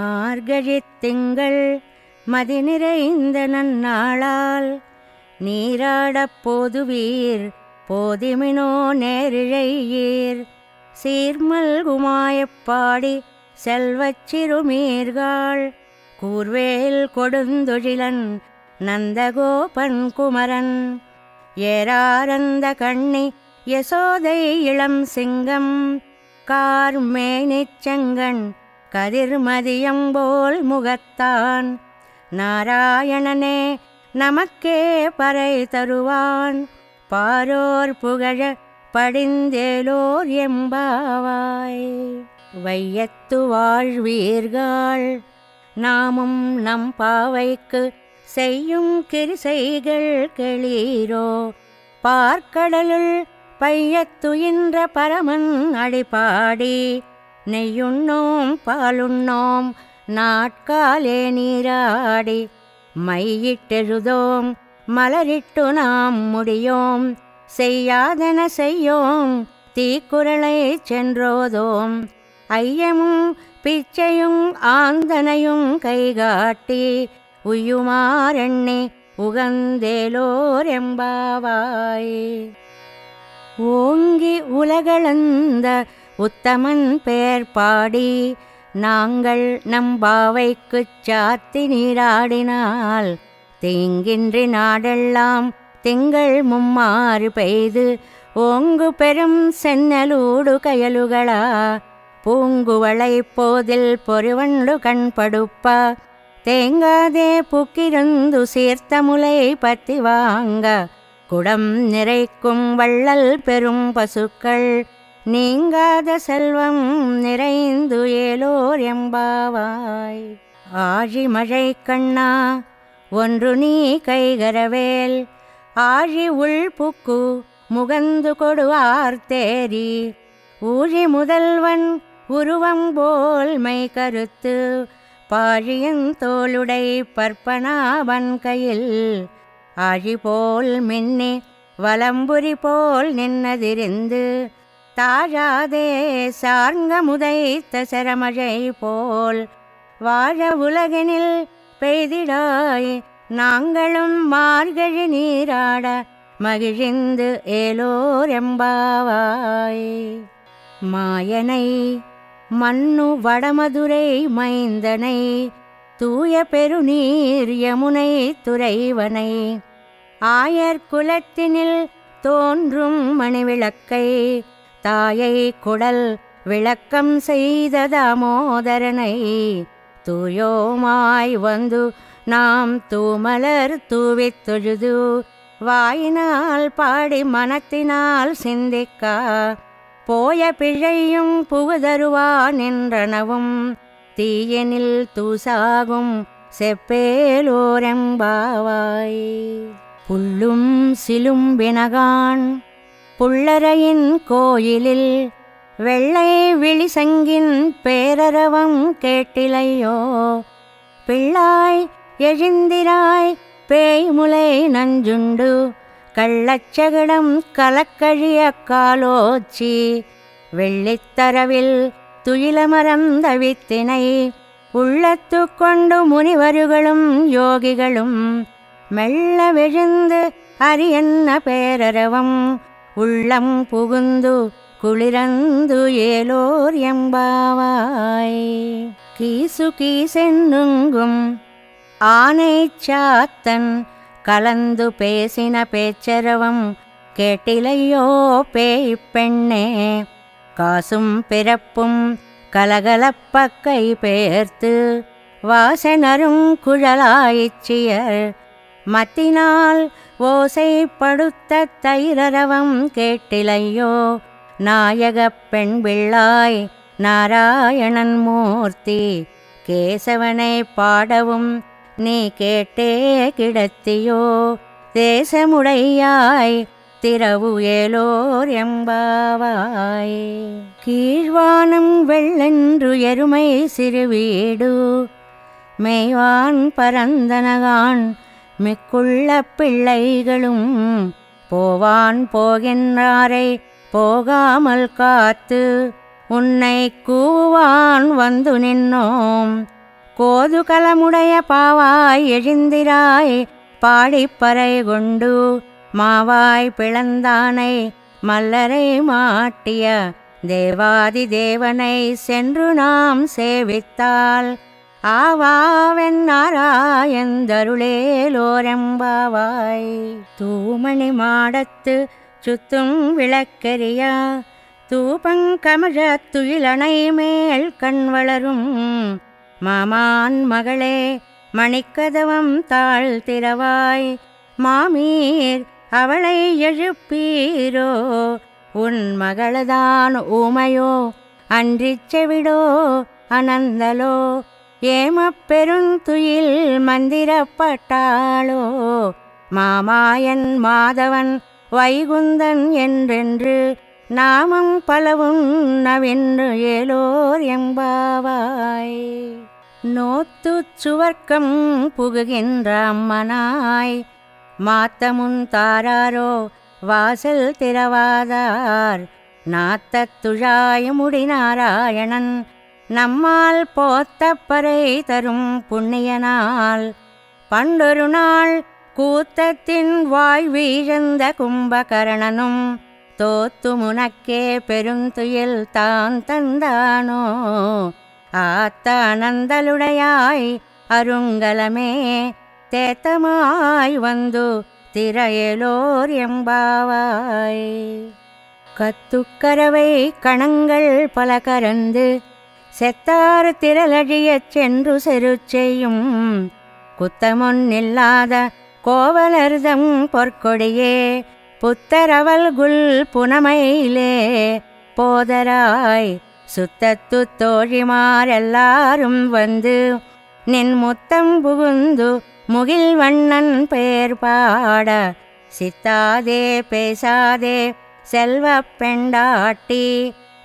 மார்கழித் திங்கள் மதி நிறைந்த நன்னாளால் நீராடப் போதுவீர் போதிமினோ நேரிழையீர் சீர்மல்குமாயப்பாடி செல்வச் சிறுமீர்காள் கூர்வேல் கொடுந்தொழிலன் நந்தகோபன் குமரன் ஏராரந்த கண்ணி யசோதை இளம் சிங்கம் கார்மேனிச் செங்கண் கதிர்மதியம்போல் முகத்தான் நாராயணனே நமக்கே பறை தருவான் பாரோர் புகழ படிந்தேலோர் எம்பாவாய். வையத்து வாழ்வீர்கள் நாமும் நம் பாவைக்கு செய்யும் கிரிசைகள் கெளீரோ பார்க்கடலுள் பையத்துயின்ற பரமன் அடிபாடி நெய்யுண்ணோம் பாலுண்ணோம் நாட்காலே நீராடி மையிட்டெழுதோம் மலரிட்டு நாம் முடியோம் செய்யாதன செய்யோம் தீக்குறளை சென்றோதோம் ஐயமும் பிச்சையும் ஆந்தனையும் கைகாட்டி உய்யுமாறெண்ணி உகந்தேலோர் எம்பாவாய். ஓங்கி உலகளந்த உத்தமன் பேர் பாடி நாங்கள் நம்பாவைக்குச் சாத்தி நீராடினால் தீங்கின்றி நாடெல்லாம் திங்கள் மும்மாறு பெய்து ஓங்கு பெரும் சென்னலூடு கயலுகளா பூங்குவளை போதில் பொறிவண்டு கண்படுப்ப தேங்காதே புக்கிருந்து சீர்த்த முலை பத்தி வாங்க குடம் நிறைக்கும் வள்ளல் பெரும் பசுக்கள் நீங்காத செல்வம் நிறைந்து ஏலோர் எம்பாவாய். ஆழி மழை கண்ணா ஒன்று நீ கைகரவேல் ஆழி உள்புக்கு முகந்து கொடுவார் தேரி ஊழி முதல்வன் உருவம் போல் மை கருத்து பாழியன் தோளுடை பற்பனாவன் கையில் ஆழி போல் மின்னி வலம்புரி போல் நின்னதிருந்து தாழாதே சார்ங்க முதைத்த சரமழை போல் வாழ உலகினில் பெய்திடாய் நாங்களும் மார்கழி நீராட மகிழ்ந்து ஏலோர் எம்பாவாய். மாயனை மன்னு வடமதுரை மைந்தனை தூய பெருநீர் யமுனை துறைவனை ஆயர் குலத்தினில் தோன்றும் மணிவிளக்கை தாயை குடல் விளக்கம் செய்த தாமோதரனை தூயோமாய் வந்து நாம் தூமலர் தூவித் தொழுது வாயினால் பாடி மனத்தினால் சிந்திக்கா போய பிழையும் புகுதருவான் என்றனவும் தீயனில் தூசாகும் செப்பேலோரெம்பாவாய். புள்ளும் சிலும்பினகான் புள்ளரையின் கோயிலில் வெள்ளை விழிசங்கின் பேரரவம் கேட்டிலையோ பிள்ளாய் எழுந்திராய் பேய்முலை நஞ்சுண்டு கள்ளச்சகடம் கலக்கழிய காலோச்சி வெள்ளித்தரவில் துயிலமரந்த வித்தினை உள்ளத்து கொண்டு முனிவர்களும் யோகிகளும் மெல்ல விழுந்து அரியன்ன பேரரவம் உள்ளம் புகுந்து குளிரந்து ஏலோர் எம்பாவாய். கீசு கீசென்னுங்கும் ஆனை சாத்தன் கலந்து பேசின பேச்சரவம் கேட்டிலையோ பேய் பெண்ணே காசும் பிறப்பும் கலகலப்பக்கை பேர்த்து வாசனரும் குழலாயிச்சியர் மத்தினால் ஓசைப்படுத்த தைரரவம் கேட்டிலையோ நாயகப் பெண் பிள்ளாய் நாராயணன் மூர்த்தி கேசவனை பாடவும் நீ கேட்டே கிடத்தியோ தேசமுடையாய் திரவு ஏலோர் எம்பாவாய். கீழ்வானம் வெள்ளென்று எருமை சிறுவீடு மேய்வான் பரந்தனகான் மிக்குள்ள பிள்ளைகளும் போவான் போகின்றாரை போகாமல் காத்து உன்னை கூவான் வந்து நின்னோம் கோதுகலமுடைய பாவாய் எழுந்திராய் பாடிப்பறை கொண்டு மாவாய் பிளந்தானை மல்லரை மாட்டிய தேவாதி தேவனை சென்று நாம் சேவித்தால் ஆவாவென்னாராயந்தருளேலோரெம்பாவாய். தூமணி மாடத்து சுத்தும் விளக்கெரியா தூபங்கமழத் துயிலணை மேல் கண் வளரும் மாமான் மகளே மணிக்கதவம் தாழ்த்திரவாய் மாமீர் அவளை எழுப்பீரோ உன் மகளதான் ஊமையோ அன்றிச் செவிடோ அனந்தலோ ஏமப்பெருந்துயில் மந்திரப்பட்டாளோ மாமாயன் மாதவன் வைகுந்தன் என்றென்று நாமம் பலவும் நவென்று ஏலோர் எம்பாவாய். நோத்துச் சுவர்க்கம் புகுகின்ற அம்மனாய் மாத்தமுன் தாராரோ வாசல் திறவாதார் நாத்தத் துழாயமுடி நாராயணன் நம்மால் போத்தப்பறை தரும் புண்ணியனால் பண்டொரு நாள் கூத்தத்தின் வாய் வீழ்ந்த கும்பகரணனும் தோத்து முனக்கே பெருந்துயில் தான் தந்தானோ ஆத்த அனந்தலுடையாய் அருங்கலமே தேத்தமாய் வந்து திரையலோர் எம்பாவாய். கத்துக்கரவை கணங்கள் பல கரந்து செத்தார் திரளழியச் சென்று செரு செய்யும் குத்தமொன்னில்லாத கோவலர்தம் பொற்கொடியே புத்தரவல்குல் புனமையிலே போதராய் சுத்தத்து தோழிமாரெல்லாரும் வந்து நின் முத்தம் புகுந்து முகில் வண்ணன் பெயர் பாட சித்தாதே பேசாதே செல்வப் பெண்டாட்டி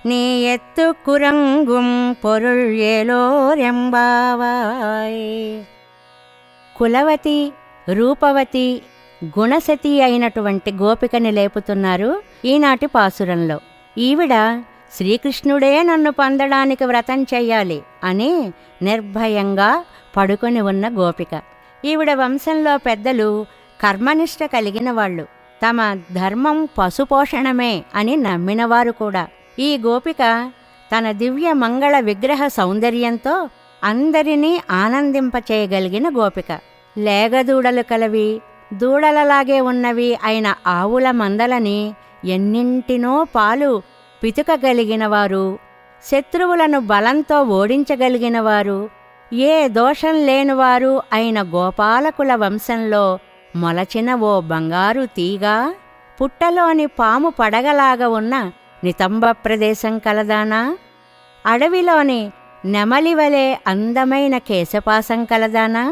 நீ எத்து குரங்கும் பொருள் ஏலோர் எம்பாவாய். కులవతి రూపవతి గుణసతి అయినటువంటి గోపికని లేపుతున్నారు ఈనాటి పాసురంలో. ఈవిడ శ్రీకృష్ణుడే నన్ను పొందడానికి వ్రతం చెయ్యాలి అని నిర్భయంగా పడుకొని ఉన్న గోపిక. ఈవిడ వంశంలో పెద్దలు కర్మనిష్ట కలిగిన వాళ్ళు, తమ ధర్మం పశుపోషణమే అని నమ్మినవారు కూడా. ఈ గోపిక తన దివ్య మంగళ విగ్రహ సౌందర్యంతో అందరినీ ఆనందింపచేయగలిగిన గోపిక. లేగదూడలు కలవి, దూడలలాగే ఉన్నవి అయిన ఆవుల మందలని ఎన్నింటినో పాలు పితుకగలిగినవారు, శత్రువులను బలంతో ఓడించగలిగినవారు, ఏ దోషం లేనివారు అయిన గోపాలకుల వంశంలో మొలచిన ఓ బంగారు తీగ, పుట్టలోని పాము పడగలాగా ఉన్న నితంబ ప్రదేశం కలదానా, అడవిలోని నెమలివలే అందమైన కేశపాసం కలదానా,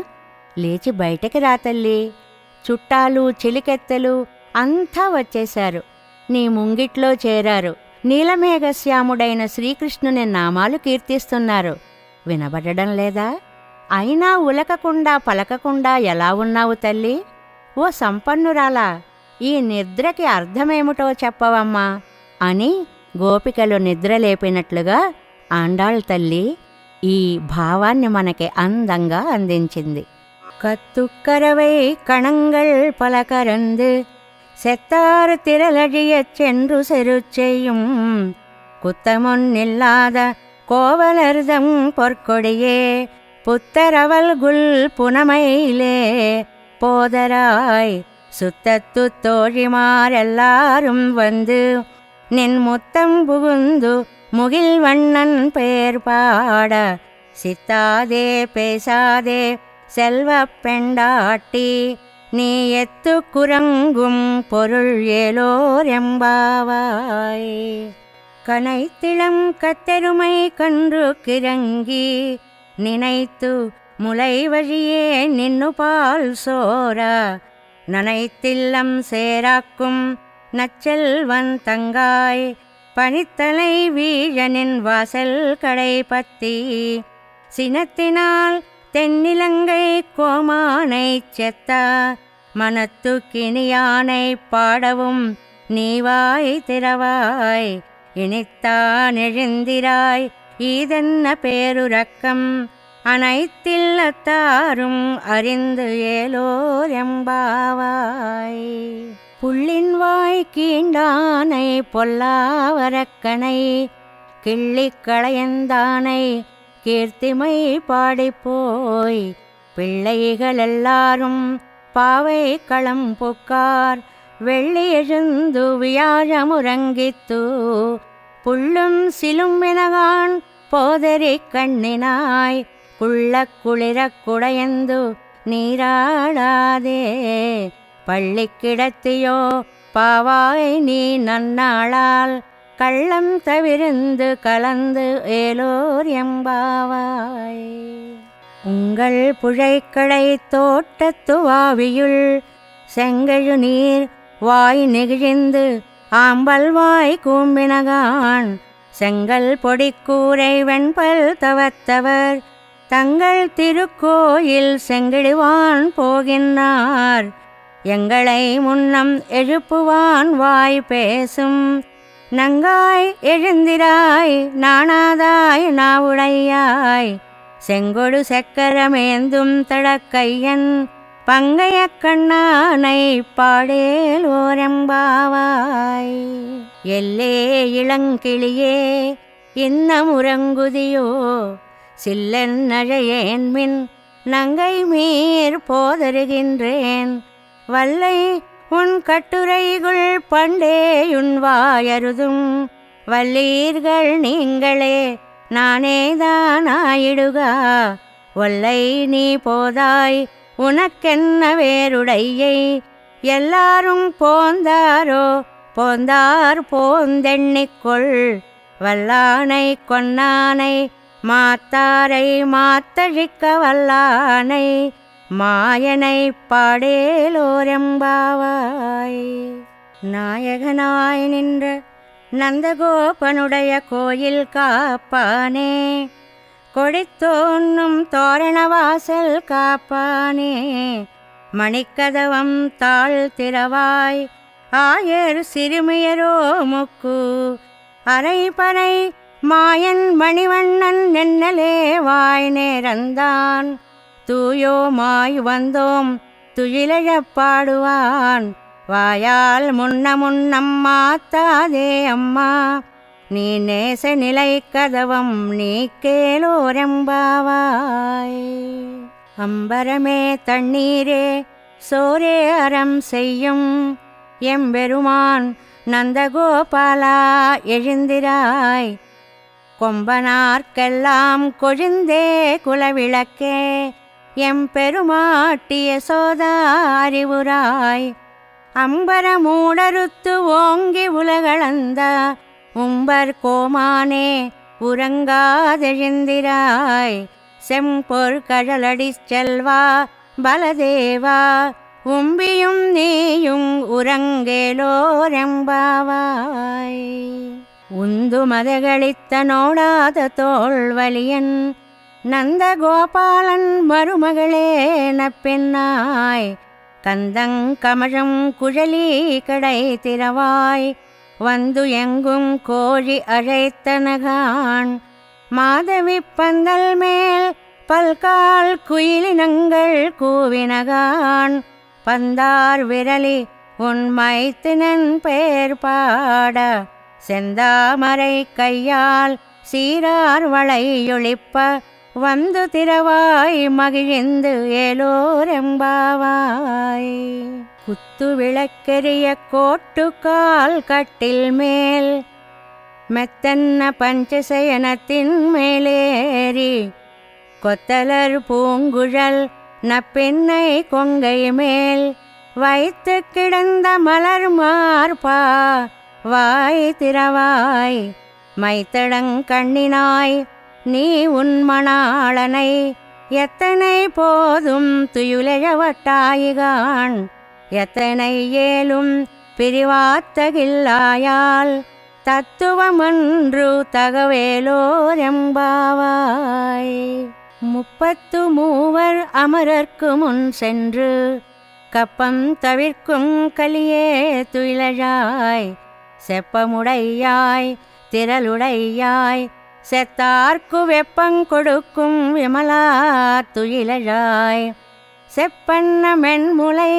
లేచి బయటకి రా తల్లి. చుట్టాలు చిలికెత్తెలు అంతా వచ్చేశారు, నీ ముంగిట్లో చేరారు. నీలమేఘశ్యాముడైన శ్రీకృష్ణుని నామాలు కీర్తిస్తున్నారు, వినబడడం లేదా? అయినా ఉలకకుండా పలకకుండా ఎలా ఉన్నావు తల్లి? ఓ సంపన్నురాలా, ఈ నిద్రకి అర్థమేమిటో చెప్పవమ్మా అని గోపికలు నిద్రలేపినట్లుగా ఆండాళ్ తల్లి ఈ భావాన్ని మనకి అందంగా అందించింది. கத்துக்கரவை கணங்கள் பல கரந்து செத்தார் திரளழியச் சென்று செரு செய்யும் குத்தமொன்னில்லாத கோவலர்தம் பொற்கொடியே புத்தரவல்குல் புனமையிலே போதராய் சுத்தத்து தோழிமாரெல்லாரும் வந்து நின் முத்தம் புகுந்து முகில் வண்ணன் பெயர் பாட சித்தாதே பேசாதே செல்வப் பெண்டாட்டி நீ எத்து குரங்கும் பொருள் ஏலோர் எம்பாவாய். கனைத்திளம் கத்தெருமை கன்று கிறங்கி நினைத்து முலை வழியே நின்னு பால் சோர நனைத்தில்லம் சேராக்கும் நச்செல்வன் தங்காய் பனித்தலை வீழனின் வாசல் கடை பத்தி சினத்தினால் தென்னிலங்கை கோமானை செத்த மனத்து கிணியானை பாடவும் நீவாய் திறவாய் இனித்தான் எழுந்திராய் ஈதென்ன பேருரக்கம் அனைத்தில்லத்தாரும் அறிந்து ஏலோர் எம்பாவாய். புள்ளின் வாய் கீண்டானை பொல்லாவரக்கனை கிள்ளிக் களையந்தானை கீர்த்திமை பாடிப்போய் பிள்ளைகள் எல்லாரும் பாவை களம் புக்கார் வெள்ளி எழுந்து வியாழமுறங்கித்து புள்ளும் சிலும் எனகான் போதரி கண்ணினாய் குள்ளக் குளிரக் குடையந்து நீராடாதே பள்ளி கிடத்தியோ பாவாய் நீ நன்னாளால் கள்ளம் தவிர்ந்து கலந்து ஏலோர் எம்பாவாய். உங்கள் புழைக்கடை தோட்டத்துவாவியுள் செங்கழு நீர் வாய் நெகிழ்ந்து ஆம்பல் வாய் கூம்பினகான் செங்கல் பொடிக்கூரை வெண்பல் தவத்தவர் தங்கள் திருக்கோயில் செங்கிடுவான் போகின்றார். எங்களை முன்னம் எழுப்புவான் வாய் பேசும் நங்காய் எழுந்திராய் நாணாதாய் நாவுடையாய் செங்கொடு செக்கரமேந்தும் தடக்கையன் பங்கைய கண்ணானை பாடேலோரெம்பாவாய். எல்லே இளங்கிளியே இன்னமுறங்குதியோ சில்லன் நழையேன்மின் நங்கை மீர் போதருகின்றேன் வல்லை உன் கட்டுரைகுள் பண்டேயுன் வாயருதும் வல்லீர்கள் நீங்களே நானேதானாயிடுகா ஒல்லை நீ போதாய் உனக்கென்ன வேறுடையை எல்லாரும் போந்தாரோ போந்தார் போந்தெண்ணிக்கொள் வல்லானை கொன்னானை மாத்தாரை மாத்தழிக்க வல்லானை மாயனை பாடேலோரெம்பாவாய். நாயகனாய் நின்ற நந்தகோபனுடைய கோயில் காப்பானே கொடித்தோன்னும் தோரணவாசல் காப்பானே மணிக்கதவம் தாழ் திறவாய் ஆயர் சிறுமியரோ முக்கு அரைபறை மாயன் மணிவண்ணன் நென்னலே வாய் நேரந்தான் தூயோமாய் வந்தோம் துயிலழப் பாடுவான் வாயால் முன்னம் மாத்தாதே அம்மா நீ நேச நிலை கதவம் நீ கேலோரெம்பாவாய். அம்பரமே தண்ணீரே சோரே அறம் செய்யும் எம்பெருமான் நந்தகோபாலா எழுந்திராய் கொம்பனார்க்கெல்லாம் கொழுந்தே குலவிளக்கே எம்பெருமாட்டிய சோதா அறிவுராய் அம்பர மூடருத்து ஓங்கி உலகளந்த உம்பர் கோமானே உறங்காதெழுந்திராய் செம்பொர் கழலடி செல்வா பலதேவா உம்பியும் நீயும் உறங்கேலோரெம்பாவாய். உந்து மதகளித்த நோடாத தோள்வலியன் நந்தகோபாலன் மருமகளே நப்பெண்ணாய் கந்தங்கமழும் குழலி கடை திறவாய் வந்து எங்கும் கோழி அழைத்தனகான் மாதவி பந்தல் மேல் பல்கால் குயிலினங்கள் கூவினகான் பந்தார் விரலி உன் மைத்தினன் பெயர் பாட செந்தாமரை கையால் சீரார் வளையொளிப்ப வந்து திறவாய் மகிழ்ந்து ஏலோரெம்பாவாய். குத்து விளக்கெரிய கோட்டுக்கால் கட்டில் மேல் மெத்தன்ன பஞ்சசயனத்தின் மேலேறி கொத்தலர் பூங்குழல் நப்பெண்ணை கொங்கை மேல் வைத்து கிடந்த மலர் மார்பா வாய் திறவாய் மைத்தடங்கண்ணினாய் நீ உன் மணாளனை எத்தனை போதும் துயிலெழவட்டாயிகான் எத்தனை ஏலும் பிரிவாத்தகில்லாயால் தத்துவமன்று தகவேலோரெம்பாவாய். 33 அமரர்க்கு முன் சென்று கப்பம் தவிர்க்கும் கலியே துயிலழாய் செப்பமுடையாய் திரளுடையாய் செத்தார்க்கு வெப்பங்கொடுக்கும் விமலா துயிலழாய் செப்பன்ன மென்முலை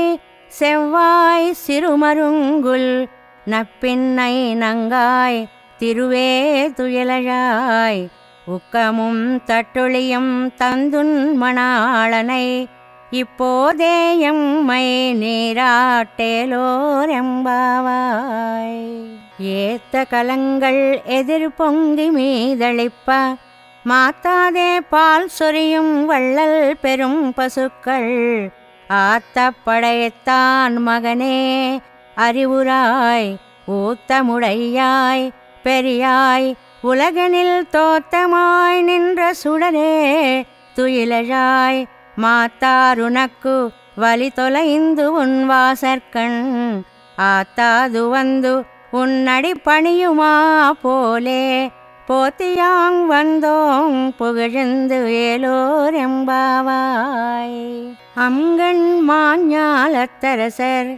செவ்வாய் சிறுமருங்குல் நப்பின்னை நங்காய் திருவே துயிலழாய் உக்கமும் தட்டொழியும் தந்துன் மணாளனை இப்போதே எம்மை நீராட்டேலோரெம்பாவாய். ஏத்த கலங்கள் எதிர் பொங்கி மீதளிப்ப மாத்தாதே பால் சொரியும் வள்ளல் பெரும் பசுக்கள் ஆத்த படைத்தான் மகனே அறிவுராய் ஊத்தமுடையாய் பெரியாய் உலகனில் தோத்தமாய் நின்ற சுடரே துயிலழாய் மாத்தாருனக்கு வலி தொலைந்து உன் வாசற்கண் ஆத்தாது வந்து உன்னடி பணியுமா போலே போத்தியாங் வந்தோம் புகழ்ந்து ஏலோரெம்பாவாய். அங்கண் மாஞாலத்தரசர்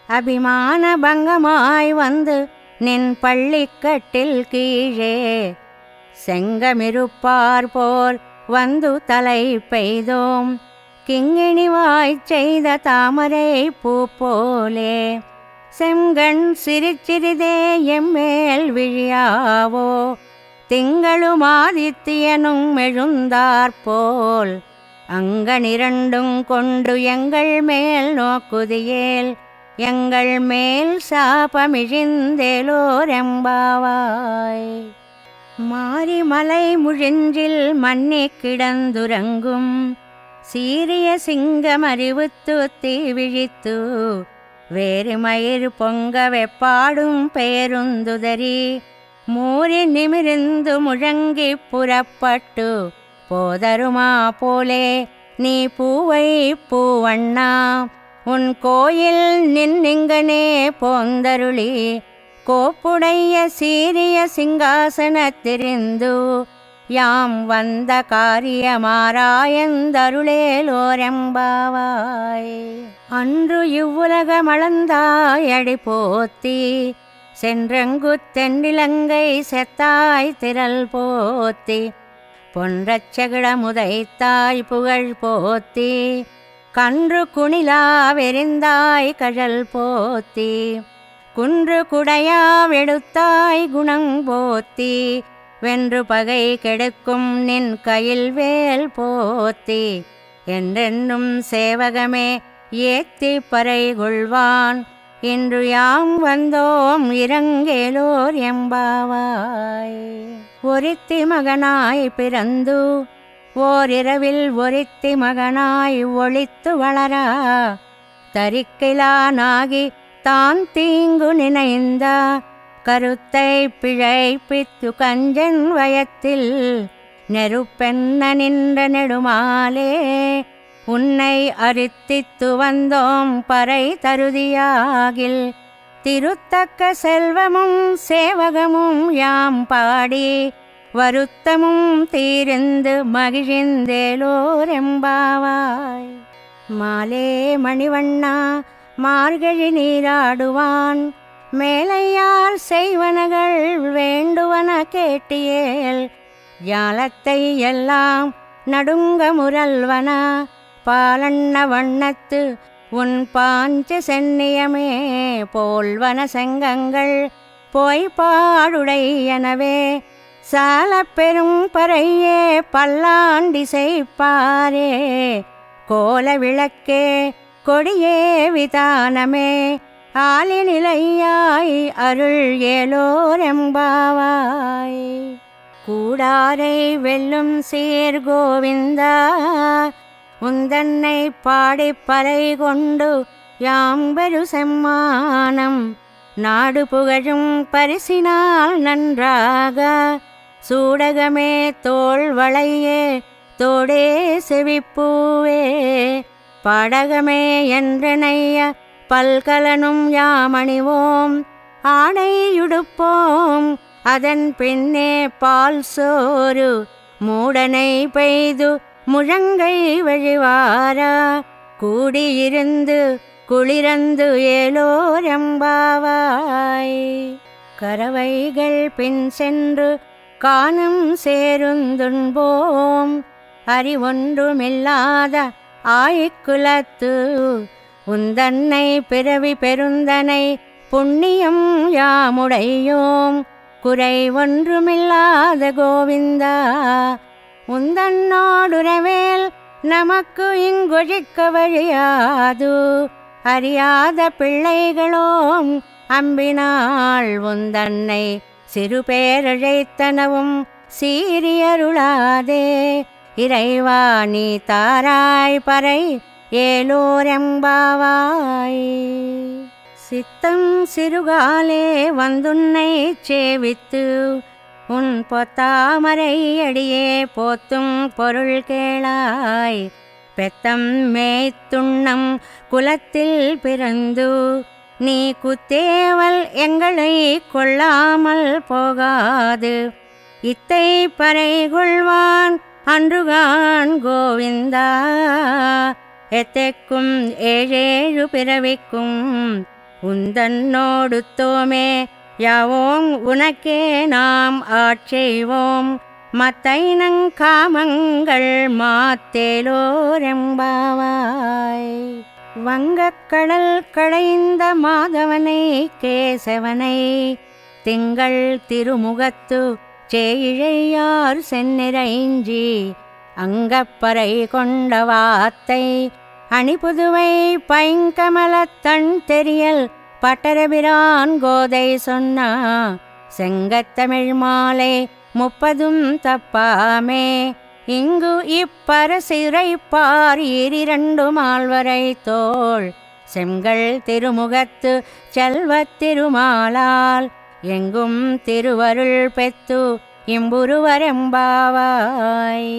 அபிமான பங்கமாய் வந்து நின் பள்ளிக்கட்டில் கீழே செங்கமிருப்பார் போல் வந்து தலை பெய்தோம் கிங்கிணிவாய்ச் செய்த தாமரை பூ போலே செங்கண் சிரிச்சிறிதே எம்மேல் விழியாவோ திங்களும் ஆதித்தியனும் எழுந்தாற்போல் அங்கனிரண்டும் கொண்டு எங்கள் மேல் நோக்குதியேல் எங்கள் மேல் சாபமிழிந்தேலோரெம்பாவாய். மாரிமலை முழிஞ்சில் மன்னி கிடந்துறங்கும் சீரிய சிங்கமறிவுத்து தீ விழித்து வேறுமயிர் பொங்க வெப்பாடும் பேருந்துதறி மூறி நிமிர்ந்து முழங்கி புறப்பட்டு போதருமா போலே நீ பூவை பூவண்ணா உன் கோயில் நின்னிங்கனே போந்தருளி கோப்புடைய சீரிய சிங்காசனத்திரிந்து யாம் வந்த காரியமாராயந்தருளேலோரெம்பாவாய். அன்று இவ்வுலகமளந்தாயடி போத்தி சென்றங்கு தென்னிலங்கை செத்தாய் திரள் போத்தி பொன்றச் செகிடமுதைத்தாய் புகழ் போத்தி கன்று குணிலா வெறிந்தாய் கழல் போத்தி குன்று குடையா வெடுத்தாய் குணம் போத்தி வென்று பகை கெடுக்கும் நின் கையில் வேல் போத்தி என்றென்னும் சேவகமே ஏத்தி பறை கொள்வான் இன்று யாம் வந்தோம் இறங்கேலோர் எம்பாவாய். ஒருத்தி மகனாய் பிறந்து ஓரிரவில் ஒருத்தி மகனாய் ஒளித்து வளரா தரிக்கிலானாகி தான் தீங்கு நினைந்த கருத்தை பிழைப்பித்து கஞ்சன் வயத்தில் நெருப்பென்ன நின்ற நெடுமாலே உன்னை அரித்தித்து வந்தோம் பறை தருதியாகில் திருத்தக்க செல்வமும் சேவகமும் யாம் பாடி வருத்தமும் தீர்ந்து மகிழ்ந்தேலோரெம்பாவாய். மாலே மணிவண்ணா மார்கழி நீராடுவான் மேலையார் செய்வனகள் வேண்டுவன கேட்டியேல் ஜாலத்தை எல்லாம் நடுங்க முரல்வன பாலண்ண வண்ணத்து உன் பாஞ்ச சென்னியமே போல்வன செங்கங்கள் போய்பாடுடையனவே சால பெரும் பறையே பல்லாண்டிசைப்பாரே கோல விளக்கே கொடியே விதானமே ஆலிநிலையாய் அருள் ஏலோரெம்பாவாய். கூடாரை வெல்லும் சீர் கோவிந்தா உந்தன்னை பாடிப்பறை கொண்டு யாம்பெரு செம்மானம் நாடு புகழும் பரிசினால் நன்றாக சூடகமே தோள் வளையே தோடே செவிப்பூவே பாடகமே என்றனைய பல்கலனும் யாமணிவோம் ஆணையுடுப்போம் அதன் பின்னே பால் சோறு மூடனை பெய்து முழங்கை வழிவாரா கூடியிருந்து குளிரந்து ஏலோரெம்பாவாய். கரவைகள் பின் சென்று காணும் சேருந்துண்போம். அறிவொன்றுமில்லாத ஆய்க்குலத்து உந்தன்னை பிறவி பெருந்தனை புண்ணியம் யாமுடையோம். குறை ஒன்றுமில்லாத கோவிந்தா உந்தன்னோடுறவேல் நமக்கு இங்கொழிக்க வழியாது. அறியாத பிள்ளைகளோம் அம்பினாள் உந்தன்னை சிறு பேரழைத்தனவும் சீரியருளாதே. இறைவா நீ தாராய் பறை ஏலோரெம்பாவாய். சித்தம் சிறுகாலே வந்துன்னை சேவித்து உன் பொத்தாமரை அடியே போத்தும் பொருள் கேளாய். பெத்தம் மேய்த்துண்ணம் குலத்தில் பிறந்து நீ குத்தேவல் எங்களை கொள்ளாமல் போகாது. இத்தை பறை கொள்வான் அன்றுகான் கோவிந்தா. எத்தைக்கும் ஏழேழு பிறவிக்கும் உந்தன்னோடுத்தோமே. யாவோம் உனக்கே நாம் ஆட்செய்வோம். மத்தைனங்காமங்கள் மாத்தேலோரெம்பாவாய். வங்கக்கடல் கடைந்த மாதவனை கேசவனை திங்கள் திருமுகத்து சேயிழையார் செந்நிறைஞ்சி அங்கப்பறை கொண்ட வாத்தை அணிபுதுவை பைங்கமலத்தண் தெரியல் பட்டரபிரான் கோதை சொன்னா. செங்கத்தமிழ் மாலை 30 தப்பாமே. இங்கு இப்பரசிறைப்பார் 12 மால்வரை தோள் செங்கல் திருமுகத்து செல்வத் திருமாலால் எங்கும் திருவருள் பெத்து இம்புருவரெம்பாவாய்.